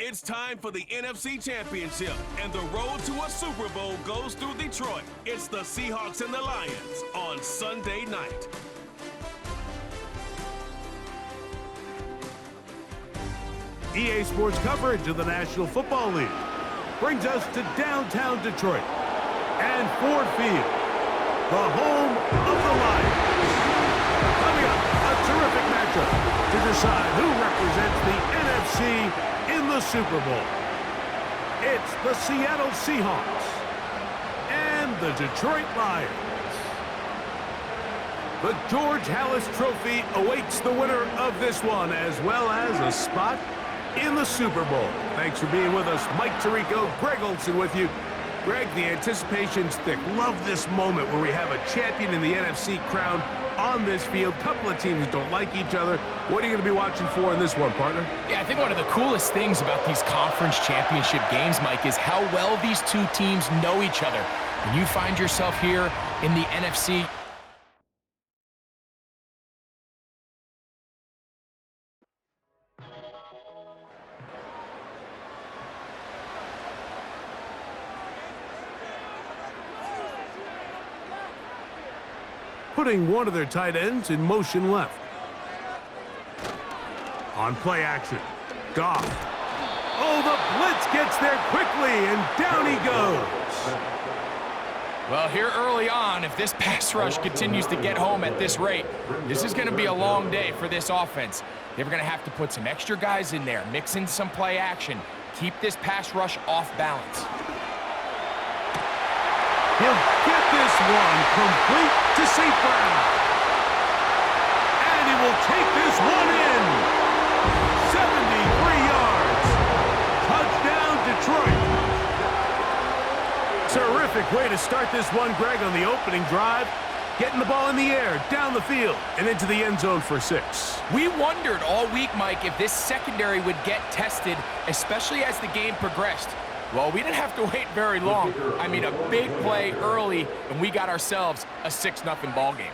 It's time for the NFC-Championship, and the road to a Super Bowl goes through Detroit. It's the Seahawks and the Lions on Sunday night. EA Sports coverage of the National Football League brings us to downtown Detroit and Ford Field, the home of the Lions. Coming up, a terrific matchup to decide who represents the NFC in the Super Bowl. It's the Seattle Seahawks and the Detroit Lions. The George Halas Trophy awaits the winner of this one, as well as a spot in the Super Bowl. Thanks for being with us. Mike Tirico, Greg Olson with you. Greg, the anticipation's thick. Love this moment where we have a champion in the NFC crowned on this field. Couple of teams don't like each other. What are you going to be watching for in this one, partner? Yeah, I think one of the coolest things about these conference championship games, Mike, is how well these two teams know each other. When you find yourself here in the NFC, putting one of their tight ends in motion left. On play action, Goff. Oh, the blitz gets there quickly, and down he goes. well, here early on, if this pass rush continues to get home at this rate, this is going to be a long day for this offense. They're going to have to put some extra guys in there, mix in some play action, keep this pass rush off balance. He'll get this one complete to St. Brown. And he will take this one in. 73 yards. Touchdown, Detroit. Terrific way to start this one, Greg, on the opening drive. Getting the ball in the air, down the field, and into the end zone for 6. We wondered all week, Mike, if this secondary would get tested, especially as the game progressed. Well, we didn't have to wait very long. I mean, a big play early, and we got ourselves a 6-0 ball game.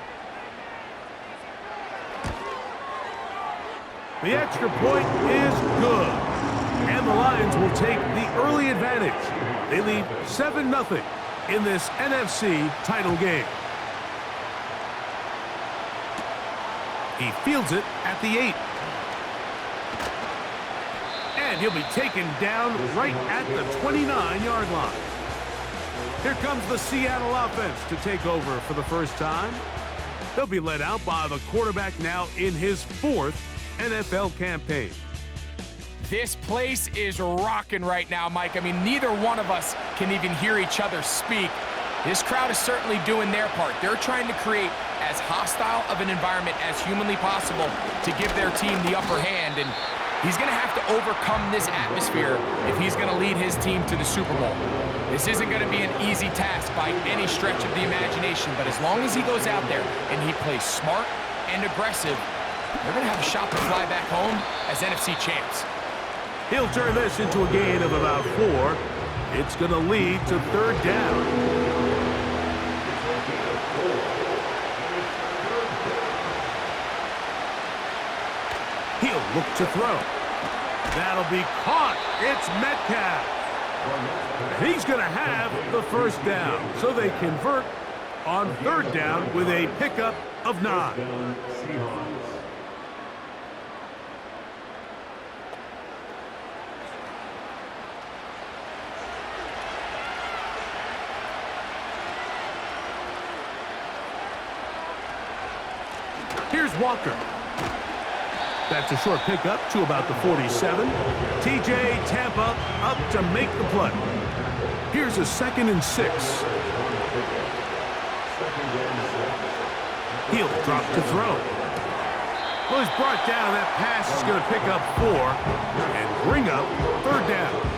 The extra point is good, and the Lions will take the early advantage. They lead 7-0 in this NFC title game. He fields it at the 8. And he'll be taken down right at the 29-yard line. Here comes the Seattle offense to take over for the first time. They'll be led out by the quarterback now in his 4th NFL campaign. This place is rocking right now, Mike. I mean, neither one of us can even hear each other speak. This crowd is certainly doing their part. They're trying to create as hostile of an environment as humanly possible to give their team the upper hand, and he's going to have to overcome this atmosphere if he's going to lead his team to the Super Bowl. This isn't going to be an easy task by any stretch of the imagination, but as long as he goes out there and he plays smart and aggressive, they're going to have a shot to fly back home as NFC champs. He'll turn this into a gain of about 4. It's going to lead to 3rd down. He'll look to throw. That'll be caught. It's Metcalf. He's going to have the 1st down. So they convert on 3rd down with a pickup of 9. Here's Walker. That's a short pickup to about the 47. TJ Tampa up to make the play. Here's a 2nd and 6. He'll drop to throw. Well, he's brought down. That pass is going to pick up 4 and bring up 3rd down.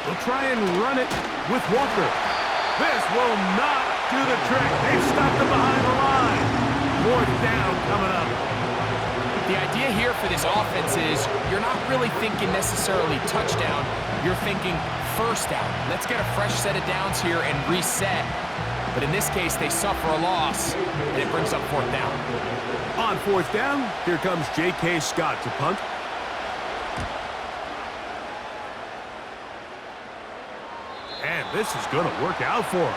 We'll try and run it with Walker. This will not do the trick. They've stopped him behind the line. 4th down coming up. The idea here for this offense is you're not really thinking necessarily touchdown. You're thinking 1st down. Let's get a fresh set of downs here and reset. But in this case, they suffer a loss, and it brings up fourth down. On fourth down, here comes J.K. Scott to punt. And this is going to work out for him.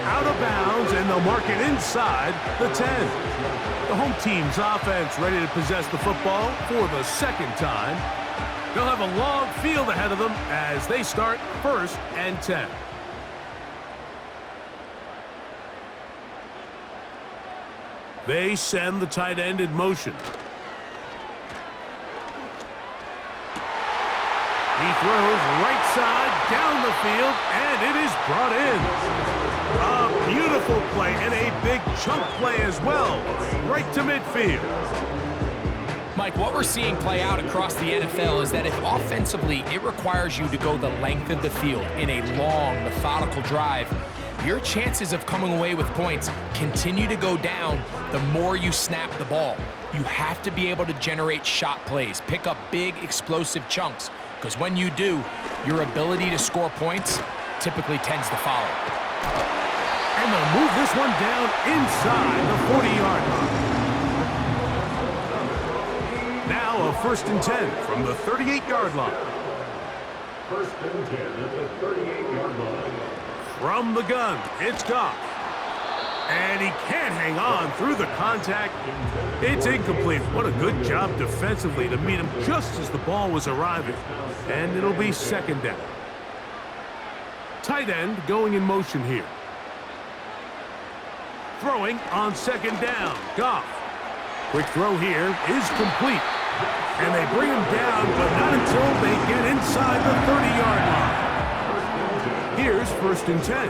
Out of bounds, and they'll mark it inside the 10. The home team's offense ready to possess the football for the second time. They'll have a long field ahead of them as they start 1st and 10. They send the tight end in motion. He throws right side down the field, and it is brought in. A beautiful play and a big chunk play as well, right to midfield. Mike, what we're seeing play out across the NFL is that if offensively it requires you to go the length of the field in a long, methodical drive, your chances of coming away with points continue to go down the more you snap the ball. You have to be able to generate shot plays, pick up big, explosive chunks, because when you do, your ability to score points typically tends to follow. And they'll move this one down inside the 40-yard line. Now a 1st and 10 from the 38-yard line. 1st and 10 at the 38-yard line. From the gun, it's Goff. And he can't hang on through the contact. It's incomplete. What a good job defensively to meet him just as the ball was arriving. And it'll be 2nd down. Tight end going in motion here. Throwing on 2nd down, Goff. Quick throw here is complete. And they bring him down, but not until they get inside the 30-yard line. Here's 1st and 10.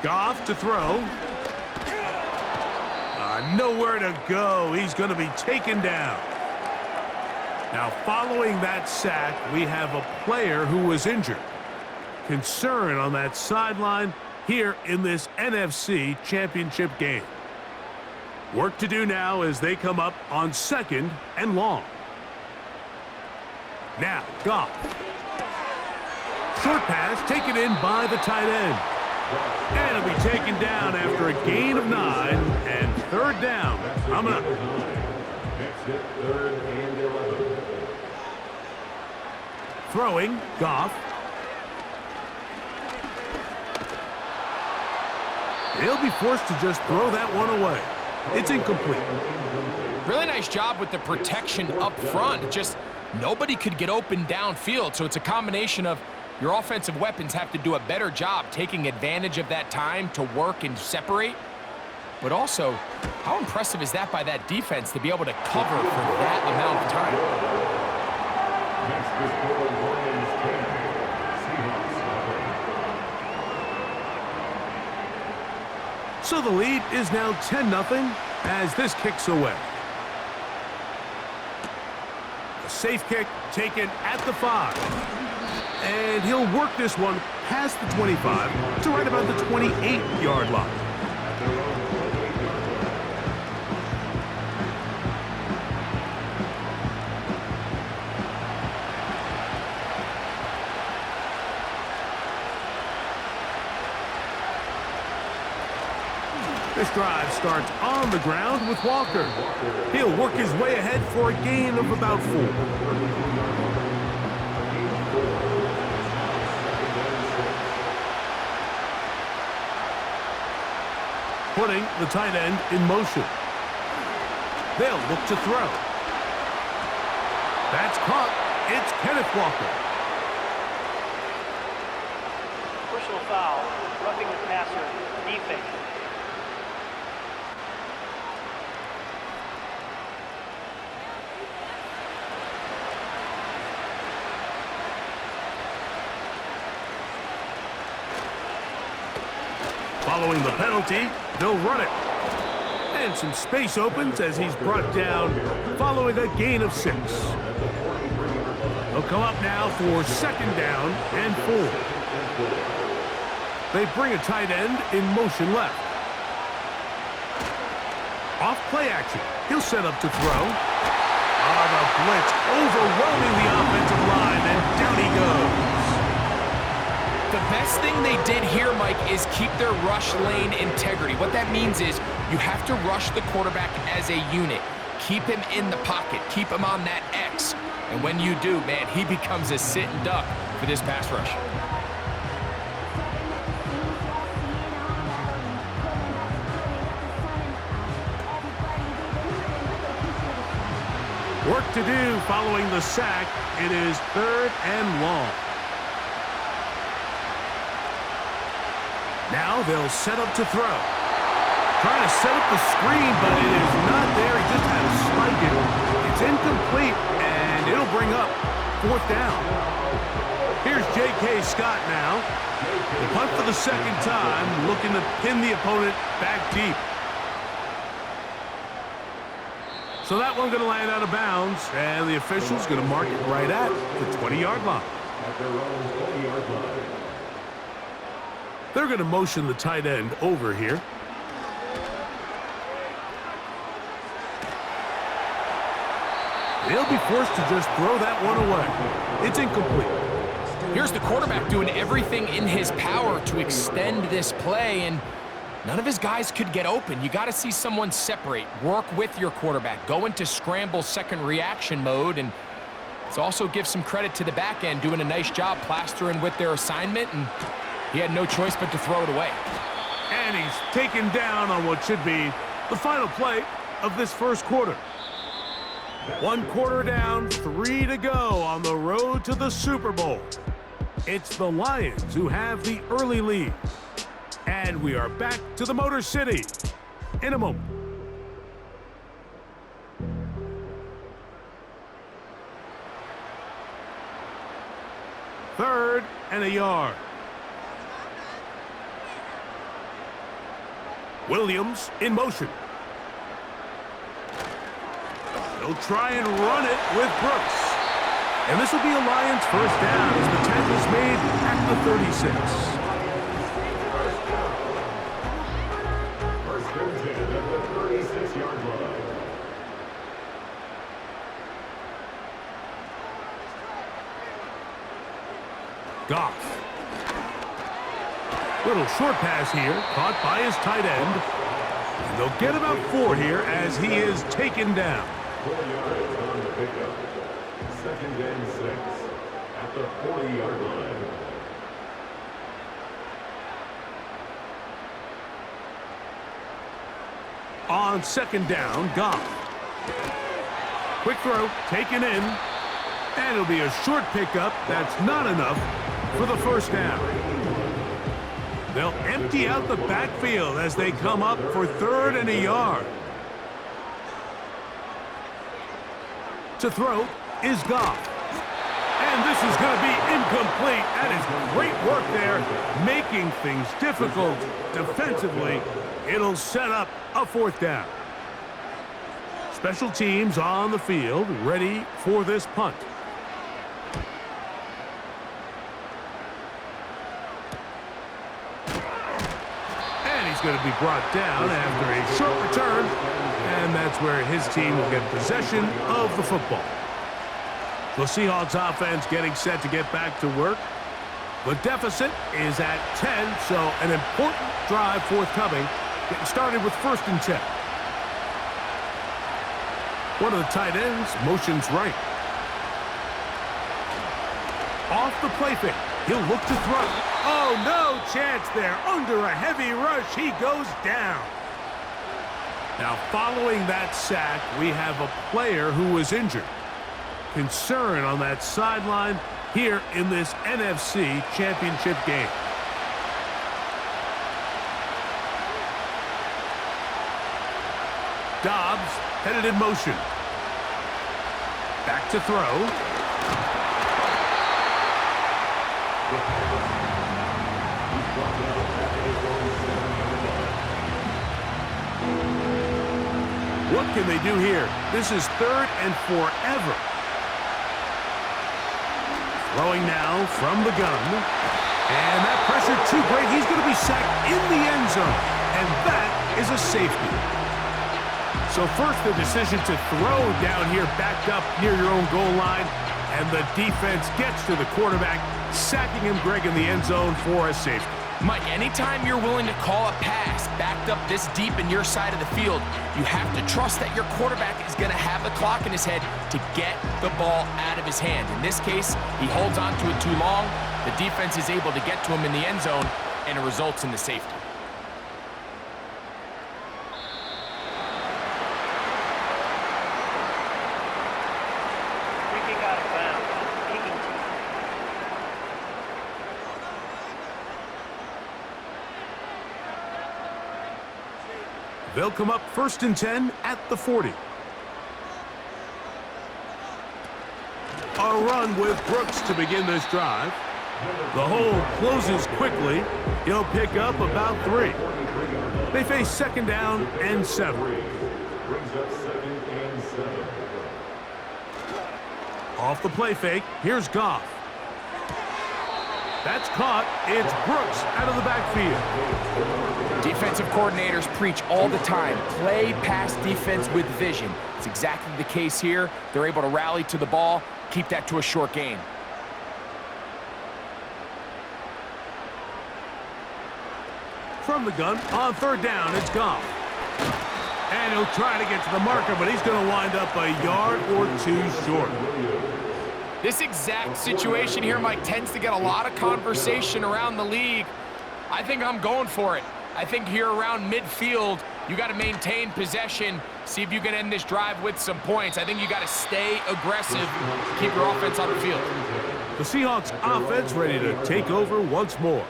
Goff to throw. Nowhere to go. He's going to be taken down. Now, following that sack, we have a player who was injured. Concern on that sideline here in this NFC-Championship game. Work to do now as they come up on 2nd and long. Now, Goff. Short pass taken in by the tight end. And it'll be taken down after a gain of 9 and 3rd down. Coming up. Throwing, Goff. He'll be forced to just throw that one away. It's incomplete. Really nice job with the protection up front. Just nobody could get open downfield, so it's a combination of your offensive weapons have to do a better job taking advantage of that time to work and separate. But also, how impressive is that by that defense to be able to cover for that amount of time? Next is Lions 10, Seahawks. So the lead is now 10-0 as this kicks away. A safe kick taken at the 5. And he'll work this one past the 25 to right about the 28-yard line. This drive starts on the ground with Walker. He'll work his way ahead for a gain of about 4. Putting the tight end in motion. They'll look to throw. That's caught. It's Kenneth Walker. Personal foul, roughing the passer, defense. Following the penalty, they'll run it. And some space opens as he's brought down following a gain of 6. They'll come up now for 2nd down and 4. They bring a tight end in motion left. Off play action. He'll set up to throw. The blitz overwhelming the offensive line, and down he goes. thing they did here, Mike, is keep their rush lane integrity. What that means is you have to rush the quarterback as a unit. Keep him in the pocket. Keep him on that X. And when you do, man, he becomes a sitting duck for this pass rush. Work to do following the sack. It is 3rd and long. Now they'll set up to throw. Trying to set up the screen, but it is not there. He just had to spike it. It's incomplete, and it'll bring up 4th down. Here's J.K. Scott now. The punt for the 2nd time, looking to pin the opponent back deep. So that one going to land out of bounds, and the official's going to mark it right at the 20-yard line. At their own 20-yard line. They're going to motion the tight end over here. They'll be forced to just throw that one away. It's incomplete. Here's the quarterback doing everything in his power to extend this play, and none of his guys could get open. You got to see someone separate, work with your quarterback, go into scramble second reaction mode, and let's also give some credit to the back end doing a nice job plastering with their assignment, and he had no choice but to throw it away. And he's taken down on what should be the final play of this first quarter. 1 quarter down, 3 to go on the road to the Super Bowl. It's the Lions who have the early lead. And we are back to the Motor City in a moment. Third and a yard. Williams in motion. They'll try and run it with Brooks. And this will be a Lions first down as the tackle's made at the 36. First and 10 at the 36-yard line. Goff. Little short pass here, caught by his tight end. And they'll get about 4 here as he is taken down. 4 yards on the pickup. 2nd and 6 at the 40-yard line. On 2nd down, Goff. Quick throw, taken in. And it'll be a short pickup. That's not enough for the first down. They'll empty out the backfield as they come up for 3rd and a yard. To throw is Goff. And this is going to be incomplete. That is great work there, making things difficult defensively. It'll set up a 4th down. Special teams on the field, ready for this punt. And he's going to be brought down after a short return. And that's where his team will get possession of the football. The Seahawks offense getting set to get back to work. The deficit is at 10, so an important drive forthcoming. Getting started with 1st and 10. One of the tight ends motions right. Off the play fake. He'll look to throw. Oh, no chance there. Under a heavy rush, he goes down. Now, following that sack, we have a player who was injured. Concern on that sideline here in this NFC-Championship game. Dobbs headed in motion. Back to throw. What can they do here? This is 3rd and forever. Throwing now from the gun. And that pressure too great. He's going to be sacked in the end zone. And that is a safety. So first the decision to throw down here backed up near your own goal line. And the defense gets to the quarterback sacking him, Greg, in the end zone for a safety. Mike, anytime you're willing to call a pass backed up this deep in your side of the field, you have to trust that your quarterback is going to have the clock in his head to get the ball out of his hand. In this case, he holds on to it too long. The defense is able to get to him in the end zone, and it results in the safety. Free kick out of bounds. Kicking team. They'll come up 1st and 10 at the 40. A run with Brooks to begin this drive. The hole closes quickly. He'll pick up about 3. They face 2nd down and 7. Brings up 2nd and 7. Off the play fake, here's Goff. That's caught. It's Brooks out of the backfield. Defensive coordinators preach all the time, play pass defense with vision. It's exactly the case here. They're able to rally to the ball, keep that to a short gain. From the gun, on 3rd down, it's Goff. And he'll try to get to the marker, but he's going to wind up a yard or 2 short. This exact situation here, Mike, tends to get a lot of conversation around the league. I think I'm going for it. I think here around midfield, you got to maintain possession, see if you can end this drive with some points. I think you got to stay aggressive, keep your offense on the field. The Seahawks offense ready to take over once more.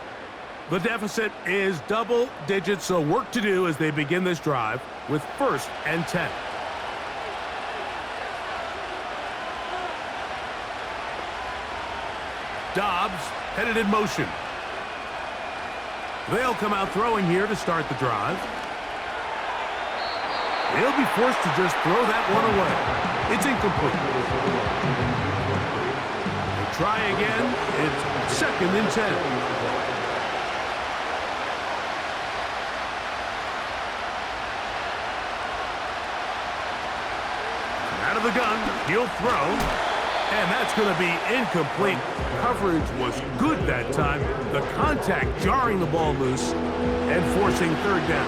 The deficit is double digits, so work to do as they begin this drive with 1st and 10. Dobbs headed in motion. They'll come out throwing here to start the drive. He'll be forced to just throw that one away. It's incomplete. They'll try again. It's 2nd and 10. Out of the gun, he'll throw. And that's going to be incomplete. Coverage was good that time. The contact jarring the ball loose and forcing 3rd down.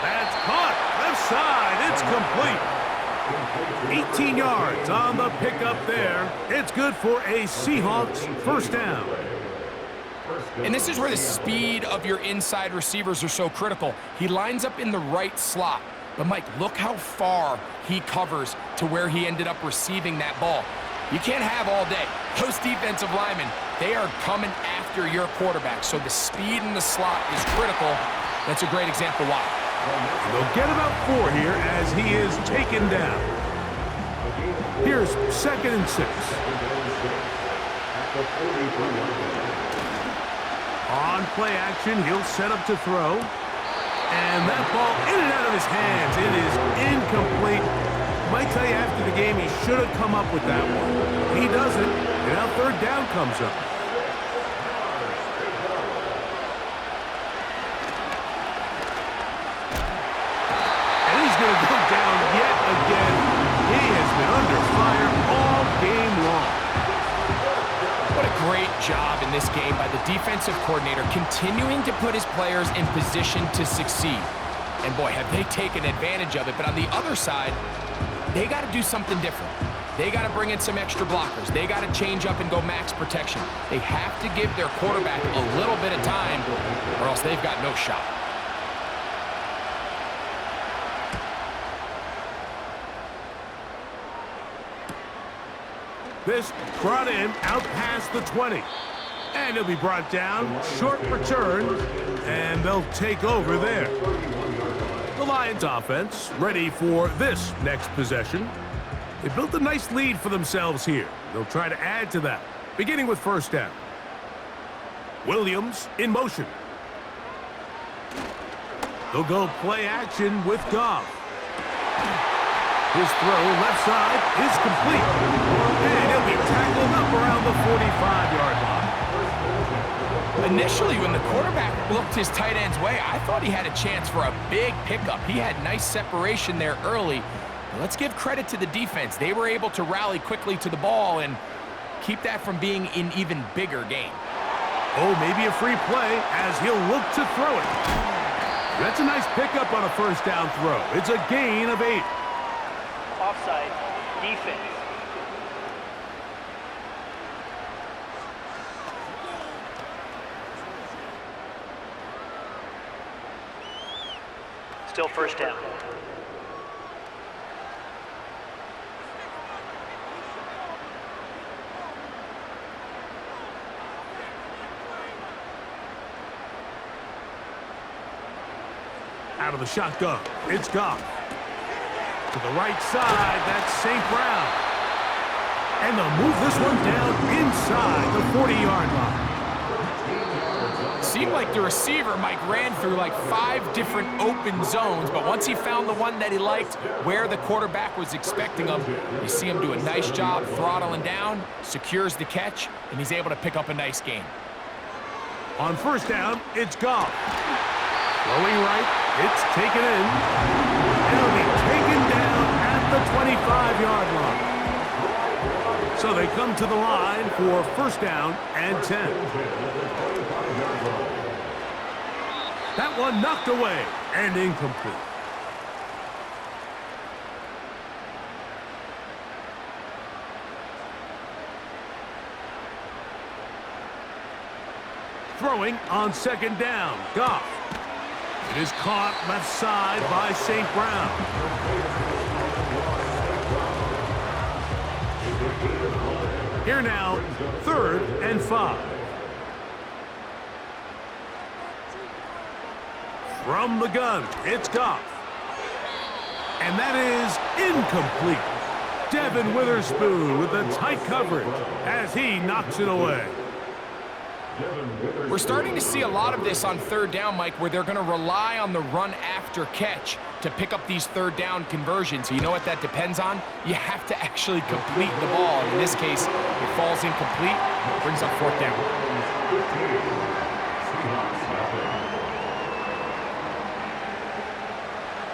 That's caught. Left side. It's complete. 18 yards on the pickup there. It's good for a Seahawks 1st down. And this is where the speed of your inside receivers are so critical. He lines up in the right slot. But, Mike, look how far he covers to where he ended up receiving that ball. You can't have all day. Those defensive linemen, they are coming after your quarterback. So the speed in the slot is critical. That's a great example why. They'll get about 4 here as he is taken down. Here's 2nd and 6. On play action, he'll set up to throw. And that ball in and out of his hands. It is incomplete. Might tell you after the game he should have come up with that one. He doesn't, and now 3rd down comes up. Going to go down yet again. He has been under fire all game long. What a great job in this game by the defensive coordinator, continuing to put his players in position to succeed. And boy, have they taken advantage of it. But on the other side, they got to do something different. They got to bring in some extra blockers. They got to change up and go max protection. They have to give their quarterback a little bit of time, or else they've got no shot. This brought in out past the 20. And he'll be brought down. Short return. And they'll take over there. The Lions offense ready for this next possession. They built a nice lead for themselves here. They'll try to add to that, beginning with 1st down. Williams in motion. They'll go play action with Goff. His throw left side is complete. And he'll be tackled up around the 45-yard line. Initially, when the quarterback looked his tight end's way, I thought he had a chance for a big pickup. He had nice separation there early. But let's give credit to the defense. They were able to rally quickly to the ball and keep that from being an even bigger game. Oh, maybe a free play as he'll look to throw it. That's a nice pickup on a first down throw. It's a gain of 8. Offside, defense. Still first down. Out of the shotgun, it's Goff. To the right side, that's St. Brown. And they'll move this one down inside the 40-yard line. Seemed like the receiver, Mike, ran through like 5 different open zones, but once he found the one that he liked, where the quarterback was expecting him, you see him do a nice job throttling down, secures the catch, and he's able to pick up a nice gain. On first down, it's Goff. Throwing right, it's taken in. It'll be taken down at the 25-yard line. So they come to the line for first down and 10. That one knocked away and incomplete. Throwing on second down, Goff. It is caught left side by St. Brown. Here now, 3rd and 5. From the gun, it's Goff. And that is incomplete. Devin Witherspoon with the tight coverage as he knocks it away. We're starting to see a lot of this on third down, Mike, where they're going to rely on the run after catch to pick up these third down conversions. So you know what that depends on? You have to actually complete the ball. And in this case, it falls incomplete, brings up 4th down.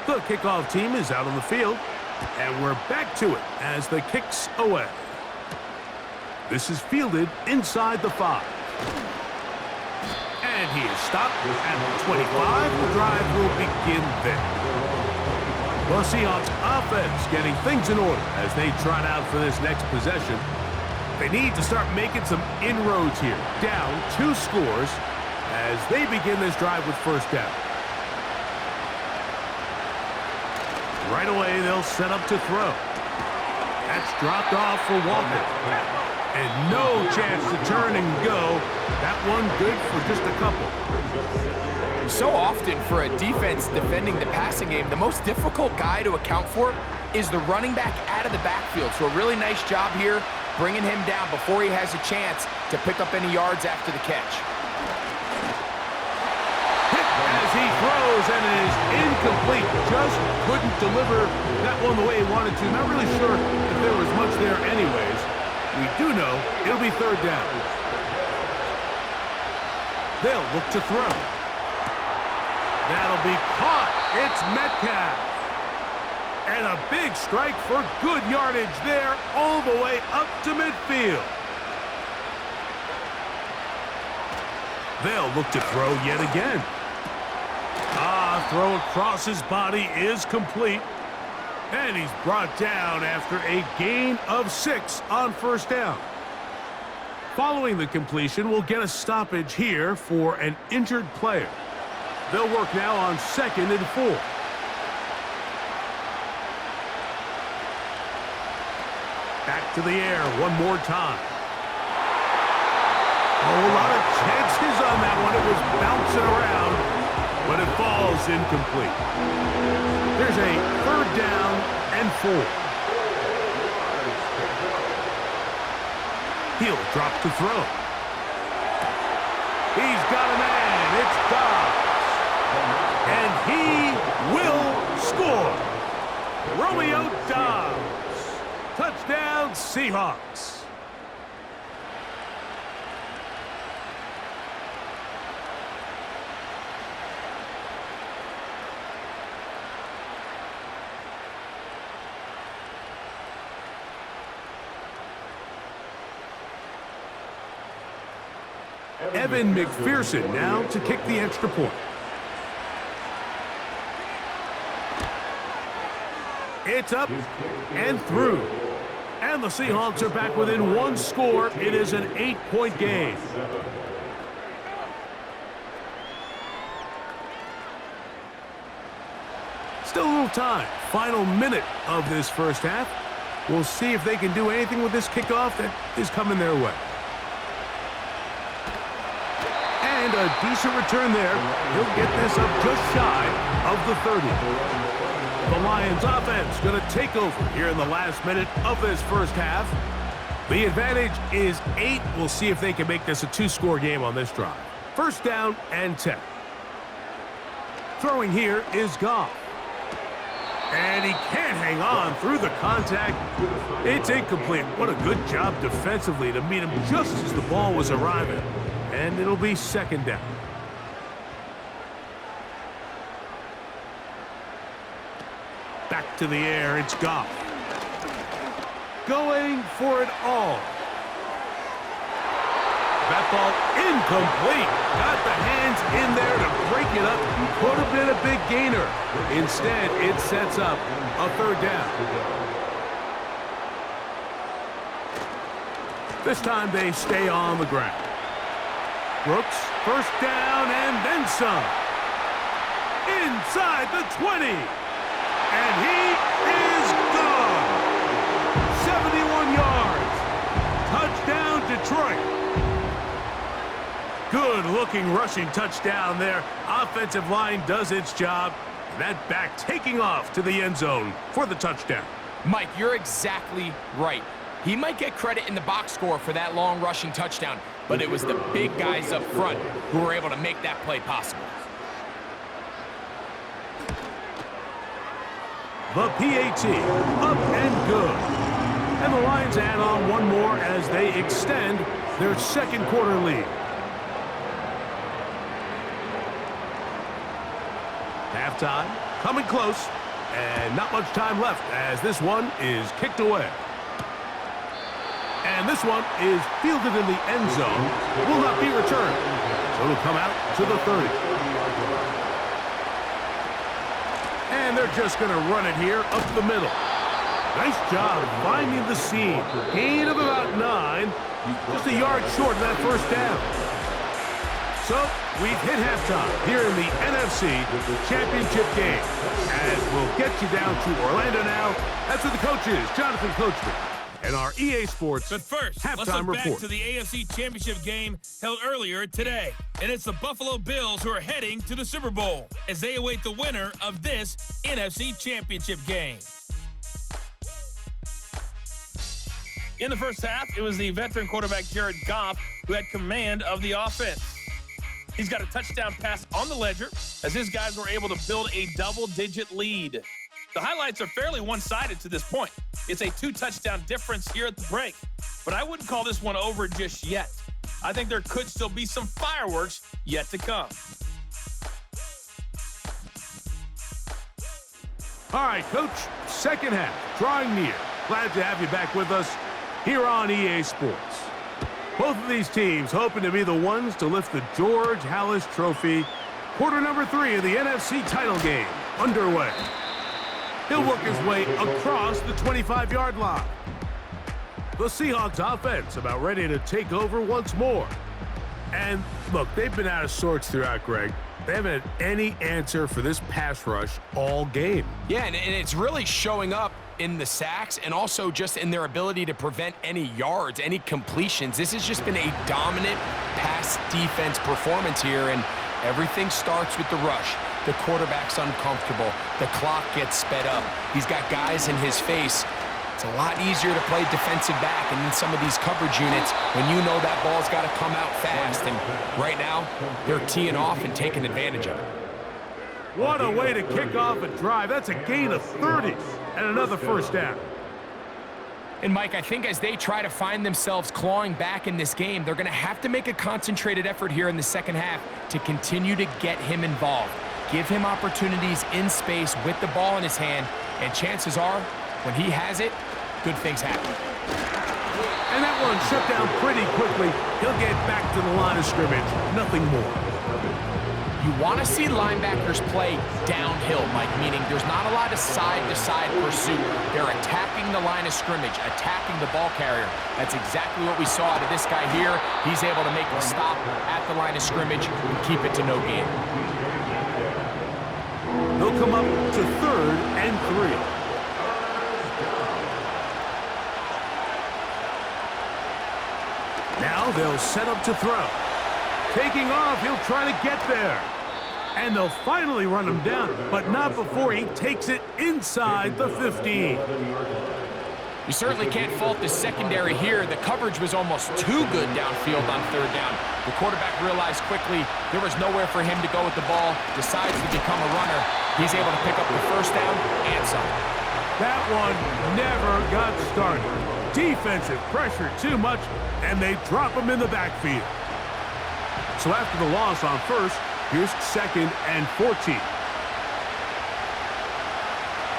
The kickoff team is out on the field, and we're back to it as the kick's away. This is fielded inside the 5. And he is stopped at the 25. The drive will begin there. The Seahawks offense getting things in order as they trot out for this next possession. They need to start making some inroads here. Down 2 scores as they begin this drive with first down. Right away, they'll set up to throw. That's dropped off for Walker. And no chance to turn and go. That one good for just a couple. So often for a defense defending the passing game, the most difficult guy to account for is the running back out of the backfield. So a really nice job here, bringing him down before he has a chance to pick up any yards after the catch. Hit as he throws, and it is incomplete. Just couldn't deliver that one the way he wanted to. Not really sure if there was much there anyways. We do know it'll be third down. They'll look to throw. That'll be caught. It's Metcalf. And a big strike for good yardage there all the way up to midfield. They'll look to throw yet again. Throw across his body is complete. And he's brought down after a gain of 6 on first down. Following the completion, we'll get a stoppage here for an injured player. They'll work now on 2nd and 4. Back to the air one more time. Oh, a lot of chances on that one. It was bouncing around, but it falls incomplete. There's a 3rd down and 4. He'll drop to throw. He's got a man. It's Dobbs. And he will score. Romeo Dobbs. Touchdown, Seahawks. Evan McPherson now to kick the extra point. It's up and through. And the Seahawks are back within one score. It is an 8-point game. Still a little time. Final minute of this first half. We'll see if they can do anything with this kickoff that is coming their way. And a decent return there. He'll get this up just shy of the 30. The Lions offense going to take over here in the last minute of this first half. The advantage is 8. We'll see if they can make this a 2-score game on this drive. First down and 10. Throwing here is Goff. And he can't hang on through the contact. It's incomplete. What a good job defensively to meet him just as the ball was arriving. And it'll be second down. Back to the air, it's Goff. Going for it all. That ball incomplete. Got the hands in there to break it up. Could have been a big gainer. Instead, it sets up a third down. This time they stay on the ground. Brooks, first down and then some. Inside the 20. And he is gone. 71 yards. Touchdown, Detroit. Good-looking rushing touchdown there. Offensive line does its job. That back taking off to the end zone for the touchdown. Mike, you're exactly right. He might get credit in the box score for that long rushing touchdown, but it was the big guys up front who were able to make that play possible. The PAT, up and good. And the Lions add on one more as they extend their second quarter lead. Halftime, coming close, and not much time left as this one is kicked away. And this one is fielded in the end zone, will not be returned. So it'll come out to the 30. And they're just going to run it here up the middle. Nice job finding the seam. Gain of about 9. Just a yard short of that first down. So we've hit halftime here in the NFC-Championship game. As we'll get you down to Orlando now. That's with the coaches, Jonathan Coachman, and our EA Sports But first, let's halftime look back report. to the AFC Championship game held earlier today. And it's the Buffalo Bills who are heading to the Super Bowl as they await the winner of this NFC Championship game. In the first half, it was the veteran quarterback Jared Goff who had command of the offense. He's got a touchdown pass on the ledger as his guys were able to build a double-digit lead. The highlights are fairly one-sided to this point. It's a 2-touchdown difference here at the break, but I wouldn't call this one over just yet. I think there could still be some fireworks yet to come. All right, Coach, second half, drawing near. Glad to have you back with us here on EA Sports. Both of these teams hoping to be the ones to lift the George Halas Trophy. Quarter number 3 of the NFC title game underway. He'll work his way across the 25-yard line. The Seahawks offense about ready to take over once more. And look, they've been out of sorts throughout, Greg. They haven't had any answer for this pass rush all game. Yeah, and it's really showing up in the sacks and also just in their ability to prevent any yards, any completions. This has just been a dominant pass defense performance here, and everything starts with the rush. The quarterback's uncomfortable. The clock gets sped up. He's got guys in his face. It's a lot easier to play defensive back and in some of these coverage units when you know that ball's got to come out fast. And right now, they're teeing off and taking advantage of it. What a way to kick off a drive. That's a gain of 30 and another first down. And, Mike, I think as they try to find themselves clawing back in this game, they're going to have to make a concentrated effort here in the second half to continue to get him involved. Give him opportunities in space with the ball in his hand, and chances are, when he has it, good things happen. And that one shut down pretty quickly. He'll get back to the line of scrimmage. Nothing more. You want to see linebackers play downhill, Mike, meaning there's not a lot of side-to-side pursuit. They're attacking the line of scrimmage, attacking the ball carrier. That's exactly what we saw out of this guy here. He's able to make the stop at the line of scrimmage and keep it to no gain. They'll come up to 3rd and 3. Now they'll set up to throw. Taking off, he'll try to get there. And they'll finally run him down, but not before he takes it inside the 15. You certainly can't fault the secondary here. The coverage was almost too good downfield on 3rd down. The quarterback realized quickly there was nowhere for him to go with the ball, decides to become a runner. He's able to pick up the 1st down and some. That one never got started. Defensive pressure too much, and they drop him in the backfield. So after the loss on 1st, here's 2nd and 14.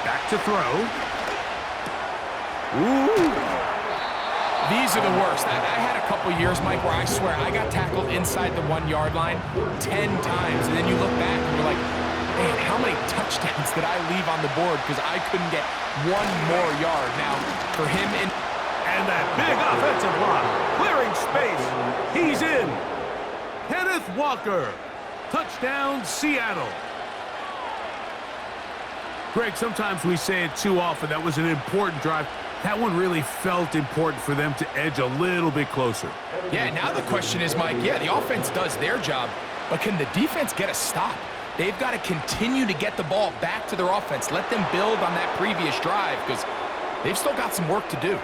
Back to throw. Ooh. These are the worst. I had a couple years, Mike, where I swear I got tackled inside the 1-yard line 10 times, and then you look back and you're like, man, how many touchdowns did I leave on the board because I couldn't get one more yard? Now, for him in... And that big offensive line, clearing space. He's in. Kenneth Walker. Touchdown, Seattle. Greg, sometimes we say it too often. That was an important drive. That one really felt important for them to edge a little bit closer. Yeah, now the question is, Mike, yeah, the offense does their job, but can the defense get a stop? They've got to continue to get the ball back to their offense. Let them build on that previous drive because they've still got some work to do.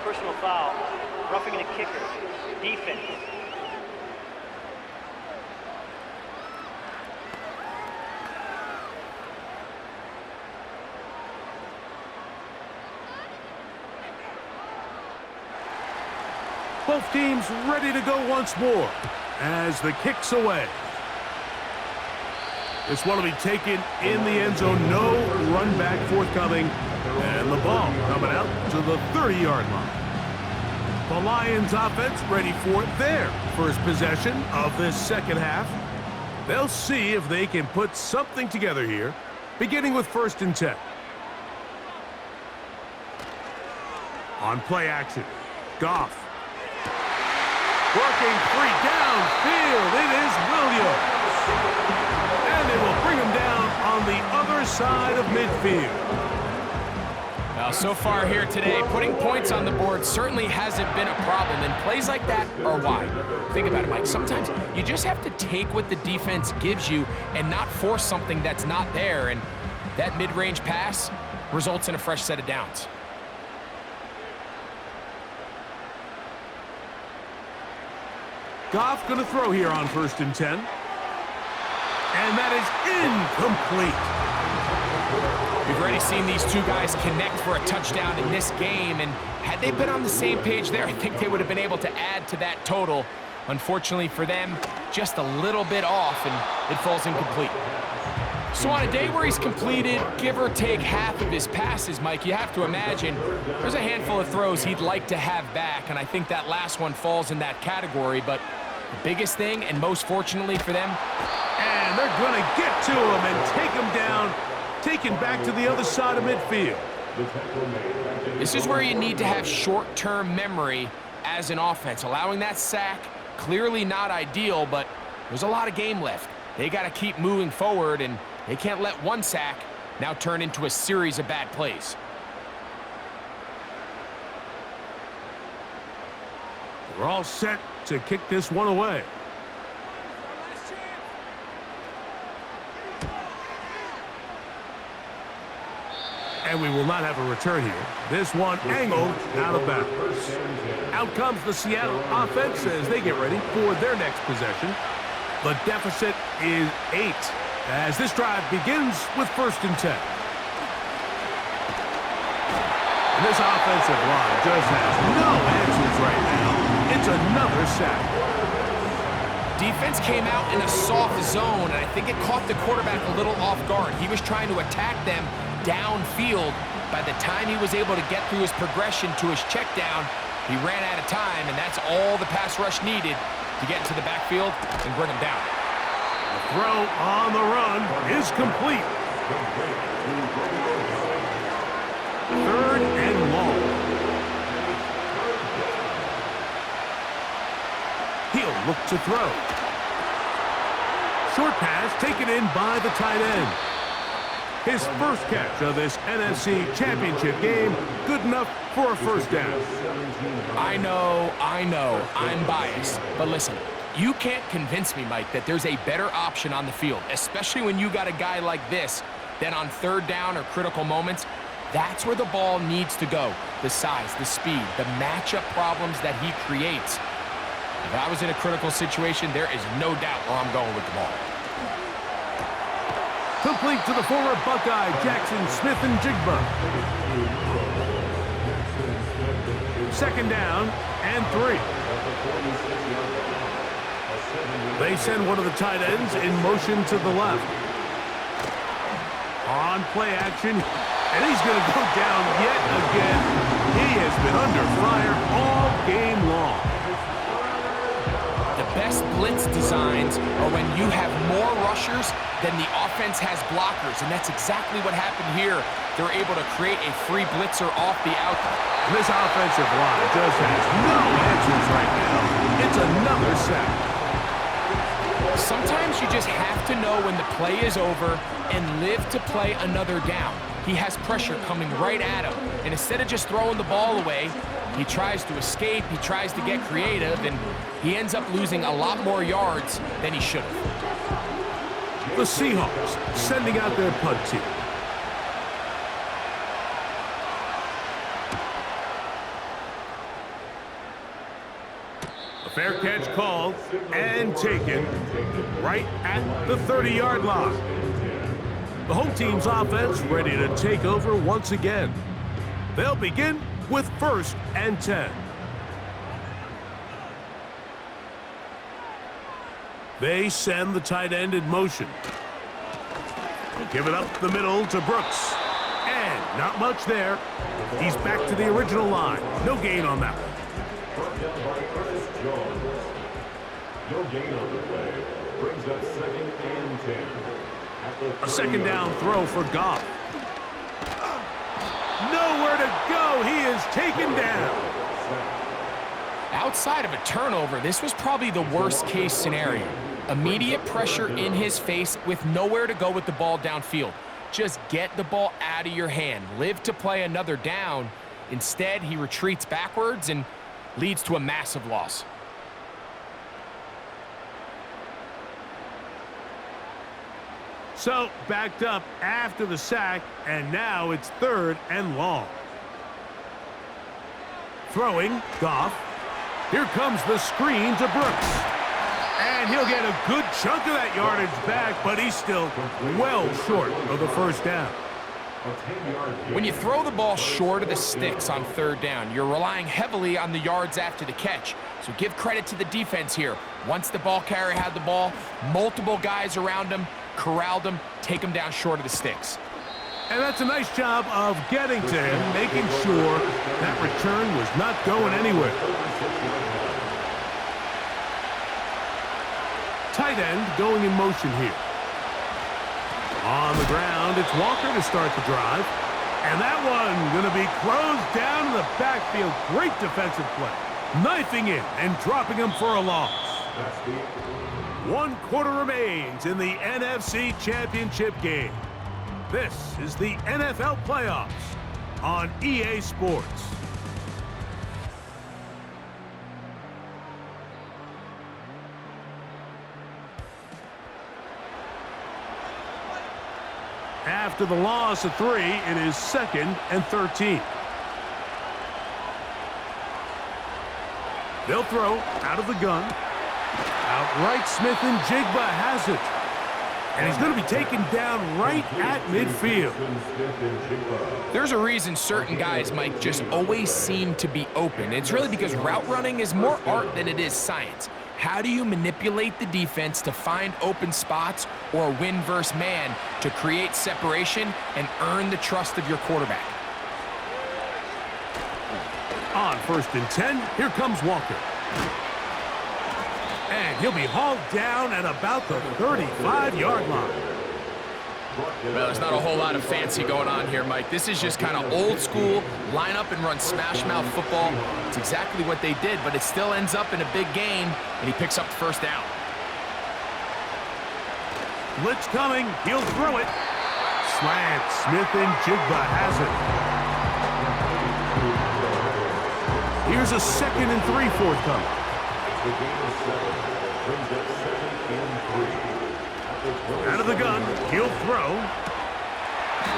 Personal foul, roughing the kicker, defense. Both teams ready to go once more as the kick's away. This one will be taken in the end zone. No run back forthcoming. And the ball coming out to the 30-yard line. The Lions offense ready for their first possession of this 2nd half. They'll see if they can put something together here, beginning with 1st and 10. On play action, Goff. Working 3 downfield, it is Williams. And they will bring him down on the other side of midfield. Well, so far here today, putting points on the board certainly hasn't been a problem, and plays like that are why. Think about it, Mike. Sometimes you just have to take what the defense gives you and not force something that's not there, and that mid-range pass results in a fresh set of downs. Goff going to throw here on 1st and 10. And that is incomplete. We've already seen these two guys connect for a touchdown in this game, and had they been on the same page there, I think they would have been able to add to that total. Unfortunately for them, just a little bit off, and it falls incomplete. So on a day where he's completed, give or take half of his passes, Mike, you have to imagine there's a handful of throws he'd like to have back, and I think that last one falls in that category. But the biggest thing, and most fortunately for them, and they're going to get to him and take him down, taken back to the other side of midfield. This is where you need to have short-term memory as an offense. Allowing that sack, clearly not ideal, but there's a lot of game left. They got to keep moving forward, and they can't let one sack now turn into a series of bad plays. We're all set to kick this one away. And we will not have a return here. This one angled out of bounds. Out comes the Seattle offense as they get ready for their next possession. The deficit is 8 as this drive begins with 1st and 10. And this offensive line just has no answers right now. It's another sack. Defense came out in a soft zone, and I think it caught the quarterback a little off guard. He was trying to attack them downfield. By the time he was able to get through his progression to his check down, He ran out of time, and that's all the pass rush needed to get into the backfield and bring him down. The throw on the run is complete. 3rd and long. He'll look to throw. Short pass taken in by the tight end. His first catch of this NFC Championship game, good enough for a first down. I know, I'm biased. But listen, you can't convince me, Mike, that there's a better option on the field, especially when you got a guy like this, that on 3rd down or critical moments, that's where the ball needs to go. The size, the speed, the matchup problems that he creates. If I was in a critical situation, there is no doubt where I'm going with the ball. Complete to the former Buckeye, Jackson Smith-Njigba. 2nd down and 3. They send one of the tight ends in motion to the left. On play action, and he's going to go down yet again. He has been under fire all game long. The best blitz designs are when you have more rushers than the offense has blockers, and that's exactly what happened here. They're able to create a free blitzer off the out. This offensive line just has no answers right now. It's another sack. Sometimes you just have to know when the play is over and live to play another down. He has pressure coming right at him, and instead of just throwing the ball away, he tries to escape, he tries to get creative, and he ends up losing a lot more yards than he should have. The Seahawks sending out their punt team. A fair catch called and taken right at the 30-yard line. The home team's offense ready to take over once again. They'll begin with 1st and 10. They send the tight end in motion. They'll give it up the middle to Brooks. And not much there. He's back to the original line. No gain on that one. No gain on the play. Brings up 2nd and 10. A 2nd down throw for Goff. Nowhere to go. He is taken down. Outside of a turnover, this was probably the worst-case scenario. Immediate pressure in his face with nowhere to go with the ball downfield. Just get the ball out of your hand. Live to play another down. Instead, he retreats backwards and leads to a massive loss. So, backed up after the sack, and now it's 3rd and long. Throwing, Goff. Here comes the screen to Brooks. And he'll get a good chunk of that yardage back, but he's still well short of the first down. When you throw the ball short of the sticks on 3rd down, you're relying heavily on the yards after the catch. So give credit to the defense here. Once the ball carrier had the ball, multiple guys around him, corralled him, take him down short of the sticks. And that's a nice job of getting to him, making sure that return was not going anywhere. Tight end going in motion here. On the ground, it's Walker to start the drive. And that one going to be closed down in the backfield. Great defensive play. Knifing in and dropping him for a loss. 1 quarter remains in the NFC Championship game. This is the NFL playoffs on EA Sports. After the loss of 3, it is 2nd and 13. They'll throw out of the gun. Outright Smith-Njigba has it. And he's going to be taken down right at midfield. There's a reason certain guys, Mike, just always seem to be open. It's really because route running is more art than it is science. How do you manipulate the defense to find open spots or win versus man to create separation and earn the trust of your quarterback? On 1st and 10, here comes Walker. And he'll be hauled down at about the 35-yard line. Well, there's not a whole lot of fancy going on here, Mike. This is just kind of old school, line up and run smash mouth football. It's exactly what they did, but it still ends up in a big gain, and he picks up the first down. Blitz coming. He'll throw it. Slant. Smith and Jigba has it. Here's a 2nd and 3 forthcoming. The game is 7. Brings up 2nd and 3. Out of the gun, he'll throw.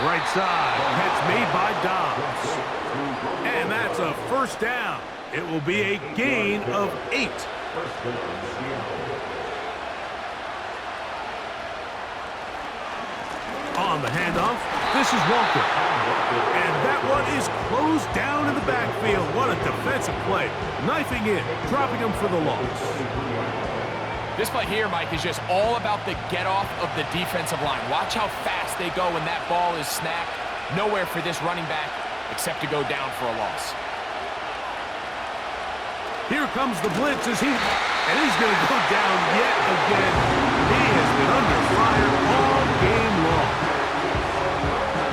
Right side, catch made by Dobbs. And that's a first down. It will be a gain of 8. On the handoff, this is Walker. And that one is closed down in the backfield. What a defensive play. Knifing in, dropping him for the loss. This play here, Mike, is just all about the get-off of the defensive line. Watch how fast they go when that ball is snapped. Nowhere for this running back except to go down for a loss. Here comes the blitz and he's going to go down yet again. He has been under fire all game long.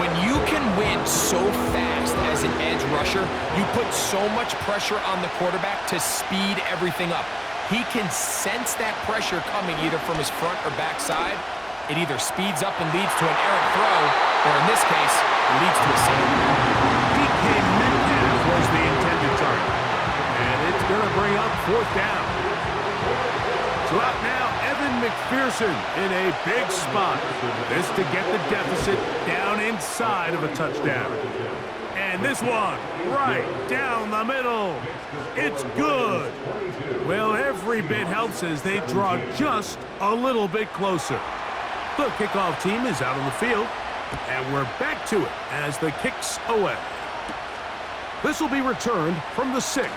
When you can win so fast as an edge rusher, you put so much pressure on the quarterback to speed everything up. He can sense that pressure coming either from his front or back side. It either speeds up and leads to an errant throw, or in this case, it leads to a safety. DK Metcalf was the intended target. And it's going to bring up 4th down. So out now, Evan McPherson in a big spot. This to get the deficit down inside of a touchdown. And this one, right down the middle. It's good. Well, every bit helps as they draw just a little bit closer. The kickoff team is out on the field, and we're back to it as the kick's away. This will be returned from the 6.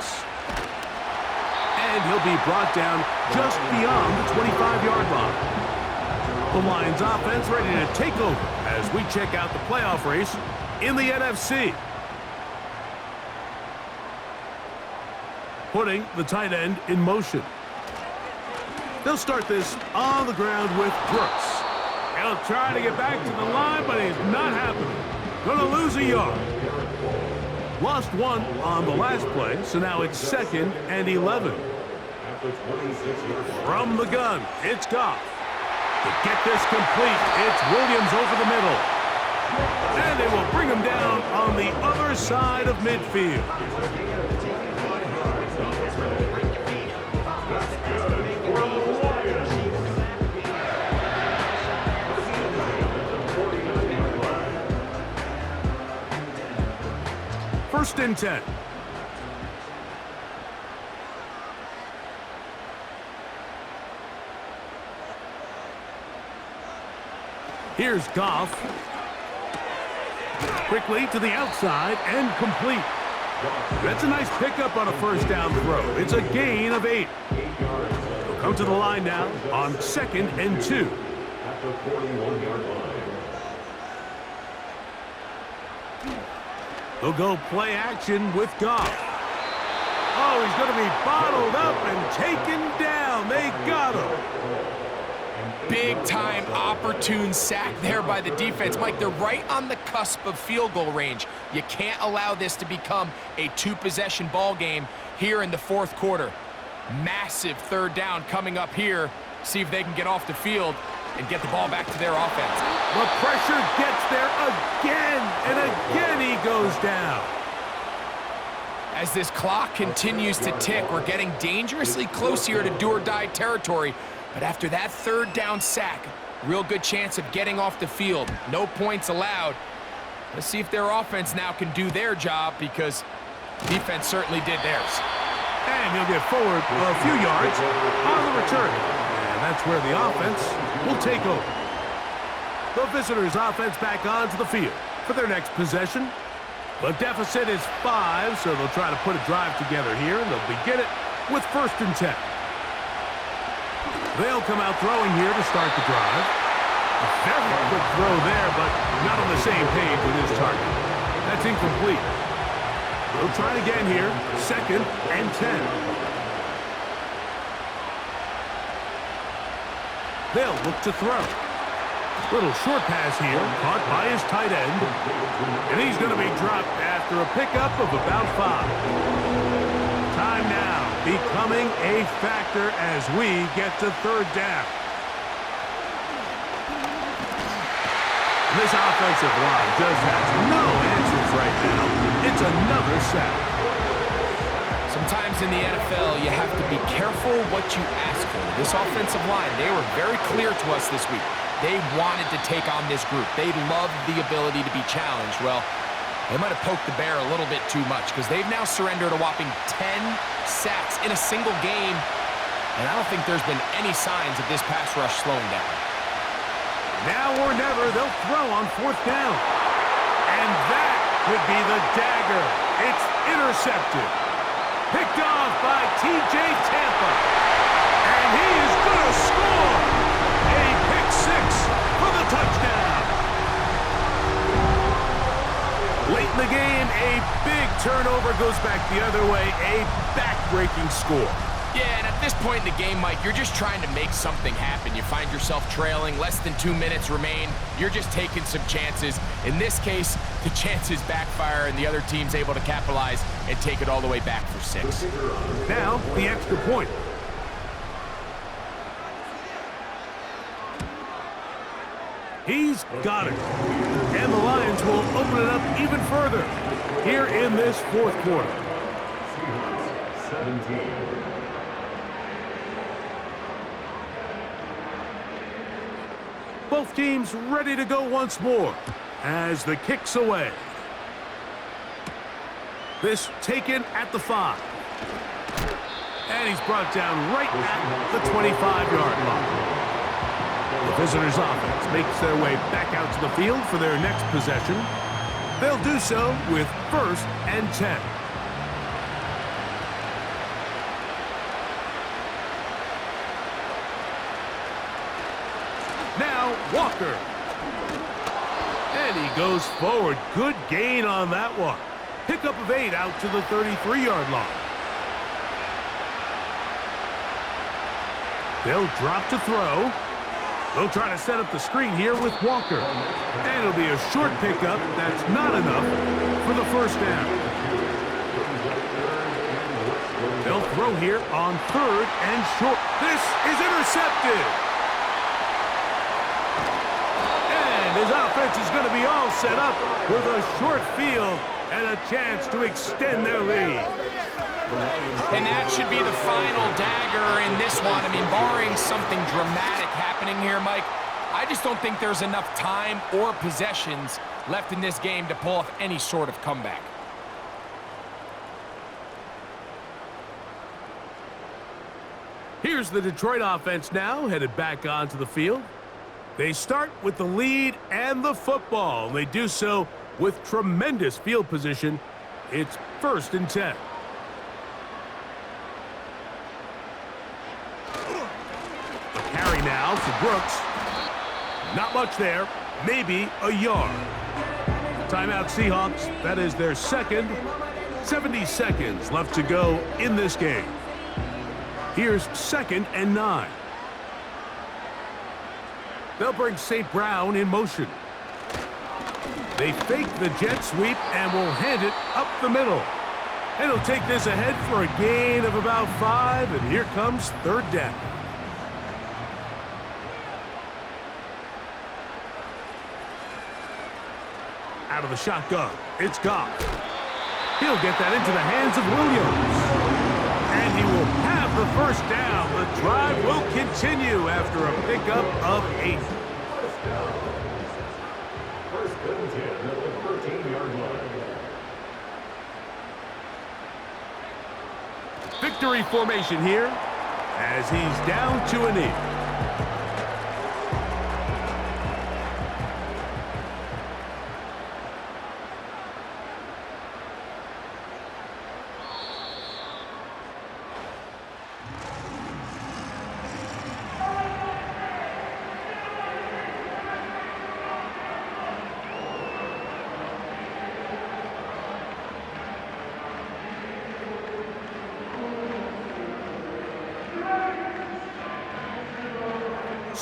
And he'll be brought down just beyond the 25-yard line. The Lions offense ready to take over as we check out the playoff race in the NFC. Putting the tight end in motion. They'll start this on the ground with Brooks. He'll try to get back to the line, but it's not happening. Gonna lose a yard. Lost 1 on the last play, so now it's 2nd and 11. From the gun, it's Goff. To get this complete, it's Williams over the middle. And they will bring him down on the other side of midfield. First and 10. Here's Goff. Quickly to the outside and complete. That's a nice pickup on a first down throw. It's a gain of 8. He'll come to the line now on 2nd and 2. At the 41-yard line. He'll go play action with Goff. Oh, he's going to be bottled up and taken down. They got him. Big-time opportune sack there by the defense. Mike, they're right on the cusp of field goal range. You can't allow this to become a 2-possession ball game here in the 4th quarter. Massive 3rd down coming up here. See if they can get off the field and get the ball back to their offense. The pressure gets there again, and again he goes down. As this clock continues to tick, we're getting dangerously close here to do-or-die territory. But after that 3rd down sack, real good chance of getting off the field. No points allowed. Let's see if their offense now can do their job, because defense certainly did theirs. And he'll get forward a few yards on the return. And that's where the offense will take over. The visitors' offense back onto the field for their next possession. The deficit is 5, so they'll try to put a drive together here, and they'll begin it with 1st and 10. They'll come out throwing here to start the drive. A very quick throw there, but not on the same page with his target. That's incomplete. They'll try it again here. 2nd and 10. They'll look to throw. Little short pass here, caught by his tight end. And he's going to be dropped after a pickup of about 5. Time now becoming a factor as we get to 3rd down. This offensive line just has no answers right now. It's another sack. Sometimes in the NFL, you have to be careful what you ask for. This offensive line, they were very clear to us this week. They wanted to take on this group. They loved the ability to be challenged. Well, they might have poked the bear a little bit too much because they've now surrendered a whopping 10 sacks in a single game. And I don't think there's been any signs of this pass rush slowing down. Now or never, they'll throw on 4th down. And that could be the dagger. It's intercepted. Picked off by T.J. Tampa. And he is going to score. A pick 6 for the touchdown. Late in the game, a big turnover goes back the other way. A back-breaking score. Yeah, and at this point in the game, Mike, you're just trying to make something happen. You find yourself trailing, less than 2 minutes remain. You're just taking some chances. In this case, the chances backfire, and the other team's able to capitalize and take it all the way back for 6. Now, the extra point. He's got it. And the Lions will open it up even further here in this 4th quarter. Seahawks 17. Both teams ready to go once more as the kick's away. This taken at the 5. And he's brought down right at the 25-yard line. The visitors' offense makes their way back out to the field for their next possession. They'll do so with 1st and 10. Now, Walker. And he goes forward. Good gain on that one. Pickup of 8 out to the 33-yard line. They'll drop to throw. They'll try to set up the screen here with Walker. And it'll be a short pickup. That's not enough for the 1st down. They'll throw here on 3rd and short. This is intercepted. His offense is going to be all set up with a short field and a chance to extend their lead. And that should be the final dagger in this one. I mean, barring something dramatic happening here, Mike, I just don't think there's enough time or possessions left in this game to pull off any sort of comeback. Here's the Detroit offense now, headed back onto the field. They start with the lead and the football. They do so with tremendous field position. It's 1st and 10. A carry now for Brooks. Not much there. Maybe a yard. Timeout Seahawks. That is their 2nd. 70 seconds left to go in this game. Here's 2nd and 9. They'll bring St. Brown in motion. They fake the jet sweep and will hand it up the middle. And he'll take this ahead for a gain of about 5, and here comes 3rd down. Out of the shotgun, it's Goff. He'll get that into the hands of Williams. And he will have the 1st down. The drive will continue after a pickup of 8. 1st and 10 at the 13-yard line. Victory formation here as he's down to a knee.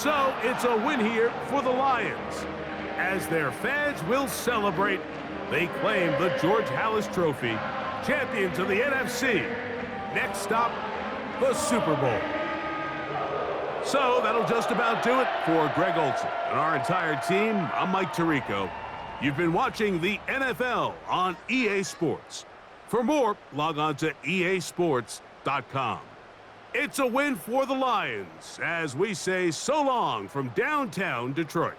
So it's a win here for the Lions. As their fans will celebrate, they claim the George Halas Trophy, champions of the NFC. Next stop, the Super Bowl. So that'll just about do it for Greg Olson and our entire team. I'm Mike Tirico. You've been watching the NFL on EA Sports. For more, log on to easports.com. It's a win for the Lions as we say so long from downtown Detroit.